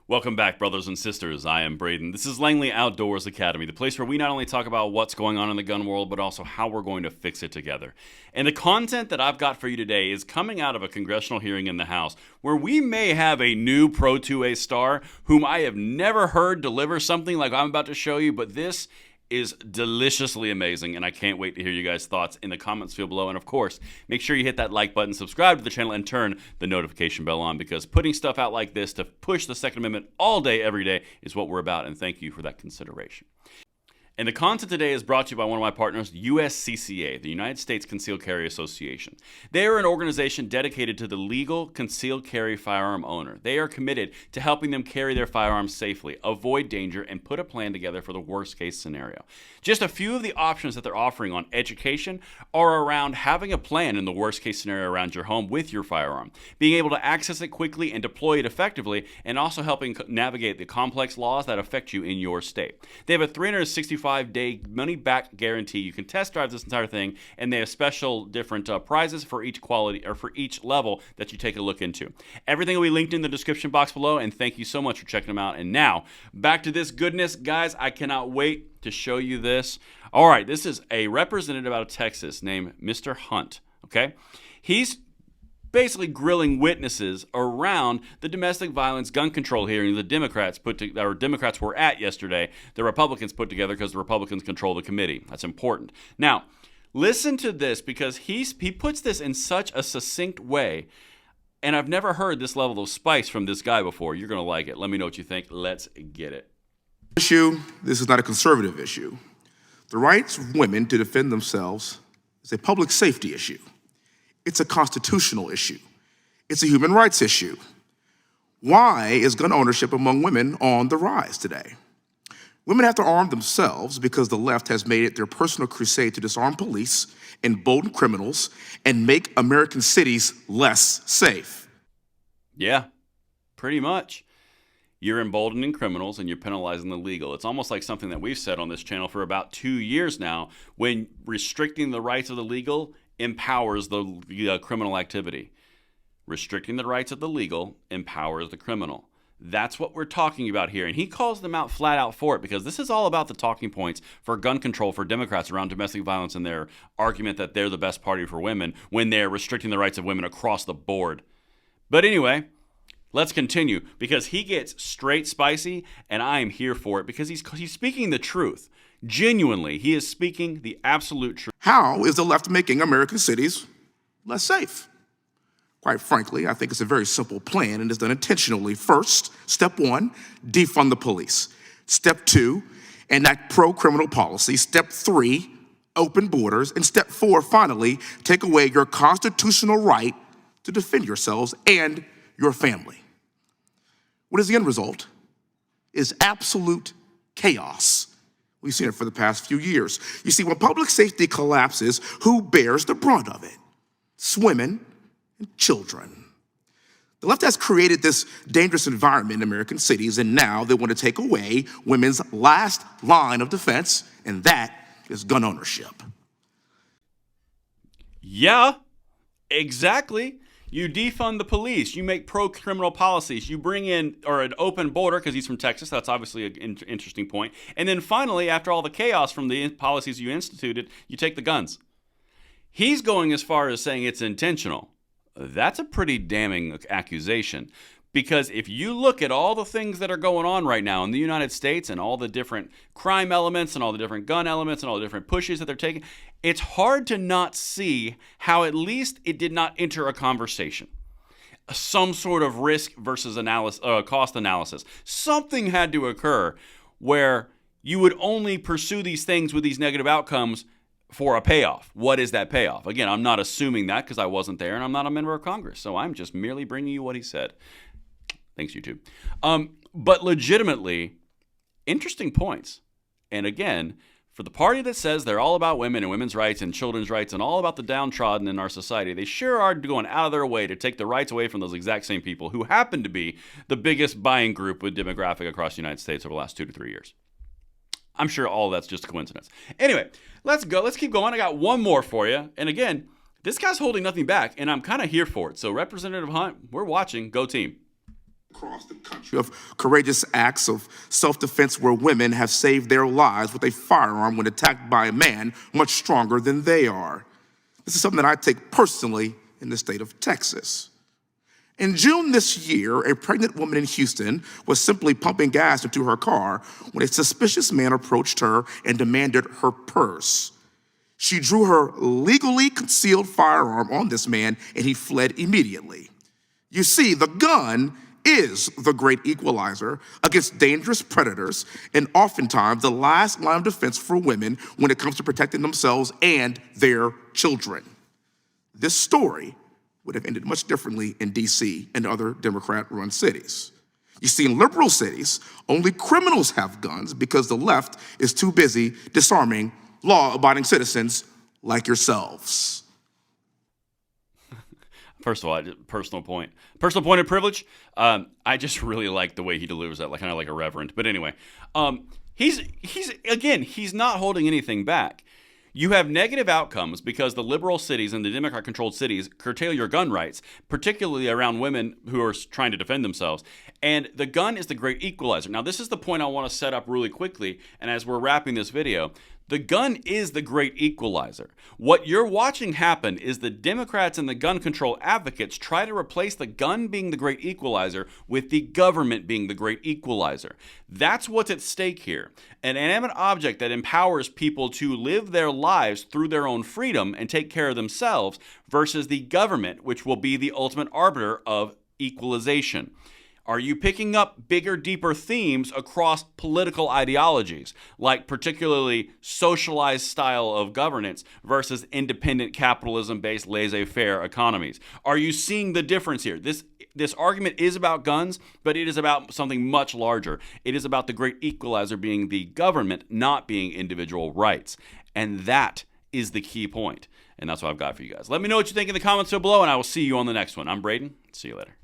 Welcome back, brothers and sisters. I am Braden. This is Langley Outdoors Academy, the place where we not only talk about what's going on in the gun world, but also how we're going to fix it together. And the content that I've got for you today is coming out of a congressional hearing in the House, where we may have a new Pro 2A star whom I have never heard deliver something like I'm about to show you, but this is deliciously amazing, and I can't wait to hear you guys' thoughts in the comments field below. And of course, make sure you hit that like button, subscribe to the channel, and turn the notification bell on, because putting stuff out like this to push the Second Amendment all day, every day is what we're about, and thank you for that consideration. And the content today is brought to you by one of my partners, USCCA, the United States Concealed Carry Association. They are an organization dedicated to the legal concealed carry firearm owner. They are committed to helping them carry their firearms safely, avoid danger, and put a plan together for the worst case scenario. Just a few of the options that they're offering on education are around having a plan in the worst case scenario around your home with your firearm, being able to access it quickly and deploy it effectively, and also helping navigate the complex laws that affect you in your state. They have a 365-day money-back guarantee. You can test drive this entire thing, and they have special different prizes for each quality or for each level that you take a look into. Everything will be linked in the description box below, and thank you so much for checking them out. And now, back to this goodness. Guys, I cannot wait to show you this. All right, this is a representative out of Texas named Mr. Hunt, okay? He's basically grilling witnesses around the domestic violence gun control hearing the Democrats were at yesterday. The Republicans put together because the Republicans control the committee. That's important. Now, listen to this, because he puts this in such a succinct way, and I've never heard this level of spice from this guy before. You're going to like it. Let me know what you think. Let's get it. This is not a conservative issue. The rights of women to defend themselves is a public safety issue. It's a constitutional issue. It's a human rights issue. Why is gun ownership among women on the rise today? Women have to arm themselves because the left has made it their personal crusade to disarm police, embolden criminals, and make American cities less safe. Yeah, pretty much. You're emboldening criminals and you're penalizing the legal. It's almost like something that we've said on this channel for about 2 years now, when restricting the rights of the legal empowers the criminal activity. Restricting the rights of the legal empowers the criminal. That's what we're talking about here. And he calls them out flat out for it, because this is all about the talking points for gun control for Democrats around domestic violence and their argument that they're the best party for women when they're restricting the rights of women across the board. But anyway, let's continue, because he gets straight spicy, and I am here for it, because he's speaking the truth. Genuinely, he is speaking the absolute truth. How is the left making American cities less safe? Quite frankly, I think it's a very simple plan, and it's done intentionally. First, step one, defund the police. Step two, enact pro-criminal policy. Step three, open borders. And step four, finally, take away your constitutional right to defend yourselves and your family. What is the end result? Is absolute chaos. We've seen it for the past few years. You see, when public safety collapses, who bears the brunt of it? It's women and children. The left has created this dangerous environment in American cities, and now they want to take away women's last line of defense, and that is gun ownership. Yeah, exactly. You defund the police. You make pro-criminal policies. You bring in an open border, because he's from Texas. That's obviously an interesting point. And then finally, after all the chaos from the policies you instituted, you take the guns. He's going as far as saying it's intentional. That's a pretty damning accusation, because if you look at all the things that are going on right now in the United States, and all the different crime elements and all the different gun elements and all the different pushes that they're taking, it's hard to not see how at least it did not enter a conversation. Some sort of risk versus cost analysis. Something had to occur where you would only pursue these things with these negative outcomes for a payoff. What is that payoff? Again, I'm not assuming that, because I wasn't there and I'm not a member of Congress. So I'm just merely bringing you what he said. Thanks, YouTube. But legitimately, interesting points. And again, for the party that says they're all about women and women's rights and children's rights and all about the downtrodden in our society, they sure are going out of their way to take the rights away from those exact same people who happen to be the biggest buying group with demographic across the United States over the last 2 to 3 years. I'm sure all that's just a coincidence. Anyway, let's go. Let's keep going. I got one more for you. And again, this guy's holding nothing back, and I'm kind of here for it. So Representative Hunt, we're watching. Go team. across the country of courageous acts of self-defense where women have saved their lives with a firearm when attacked by a man much stronger than they are. This is something that I take personally in the state of Texas. In June this year, a pregnant woman in Houston was simply pumping gas into her car when a suspicious man approached her and demanded her purse. She drew her legally concealed firearm on this man and he fled immediately. You see, the gun is the great equalizer against dangerous predators and oftentimes the last line of defense for women when it comes to protecting themselves and their children. This story would have ended much differently in DC and other Democrat-run cities. You see, in liberal cities, only criminals have guns because the left is too busy disarming law-abiding citizens like yourselves. First of all, personal point of privilege. I just really like the way he delivers that, like kind of like a reverend. But anyway, he's not holding anything back. You have negative outcomes because the liberal cities and the Democrat-controlled cities curtail your gun rights, particularly around women who are trying to defend themselves. And the gun is the great equalizer. Now, this is the point I want to set up really quickly. And as we're wrapping this video, the gun is the great equalizer. What you're watching happen is the Democrats and the gun control advocates try to replace the gun being the great equalizer with the government being the great equalizer. That's what's at stake here. An inanimate object that empowers people to live their lives through their own freedom and take care of themselves versus the government, which will be the ultimate arbiter of equalization. Are you picking up bigger, deeper themes across political ideologies, like particularly socialized style of governance versus independent capitalism-based laissez-faire economies? Are you seeing the difference here? This argument is about guns, but it is about something much larger. It is about the great equalizer being the government, not being individual rights. And that is the key point. And that's what I've got for you guys. Let me know what you think in the comments down below, and I will see you on the next one. I'm Braden. See you later.